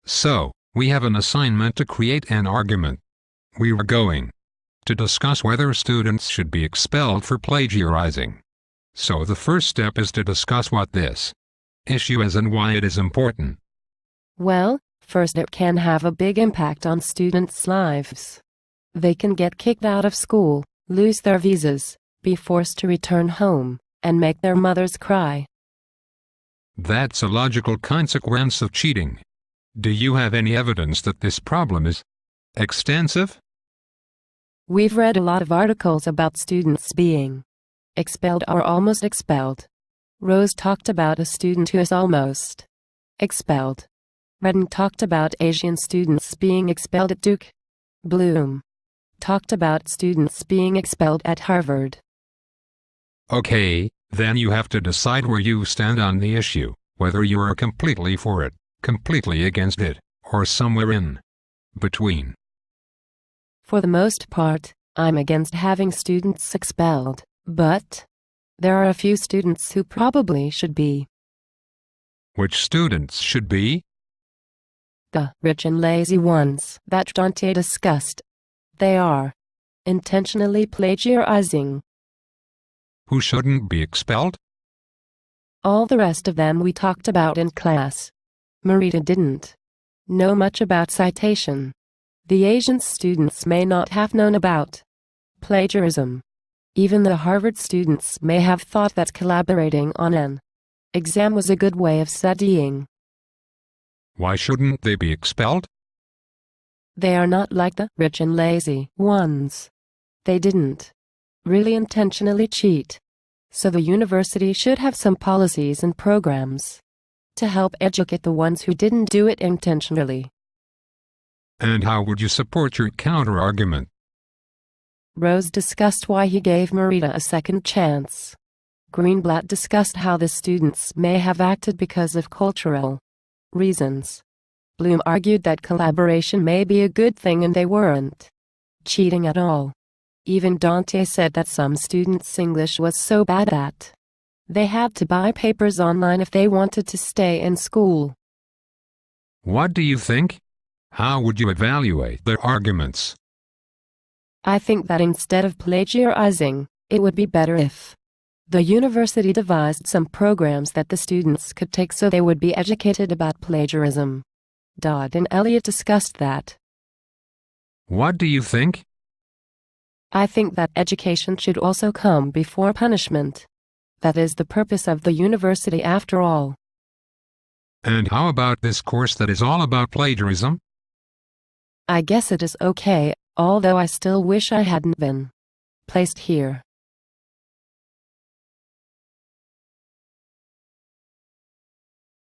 So, we have an assignment to create an argument. We are going to discuss whether students should be expelled for plagiarizing. So the first step is to discuss what this issue is and why it is important. Well, first it can have a big impact on students' lives. They can get kicked out of school, lose their visas, be forced to return home, and make their mothers cry. That's a logical consequence of cheating. Do you have any evidence that this problem is extensive? We've read a lot of articles about students being expelled or almost expelled. Rose talked about a student who is almost expelled. Redden talked about Asian students being expelled at Duke. Bloom talked about students being expelled at Harvard. Okay, then you have to decide where you stand on the issue, whether you are completely for it, completely against it, or somewhere in between. For the most part, I'm against having students expelled, but there are a few students who probably should be. Which students should be? The rich and lazy ones that Dante discussed. They are intentionally plagiarizing. Who shouldn't be expelled? All the rest of them we talked about in class. Marita didn't know much about citation. The Asian students may not have known about plagiarism. Even the Harvard students may have thought that collaborating on an exam was a good way of studying. Why shouldn't they be expelled? They are not like the rich and lazy ones. They didn't really intentionally cheat. So the university should have some policies and programs to help educate the ones who didn't do it intentionally. And how would you support your counter-argument? Rose discussed why he gave Marita a second chance. Greenblatt discussed how the students may have acted because of cultural reasons. Bloom argued that collaboration may be a good thing and they weren't cheating at all. Even Dante said that some students' English was so bad that they had to buy papers online if they wanted to stay in school. What do you think? How would you evaluate their arguments? I think that instead of plagiarizing, it would be better if the university devised some programs that the students could take so they would be educated about plagiarism. Dodd and Elliott discussed that. What do you think? I think that education should also come before punishment. That is the purpose of the university after all. And how about this course that is all about plagiarism? I guess it is okay, although I still wish I hadn't been placed here.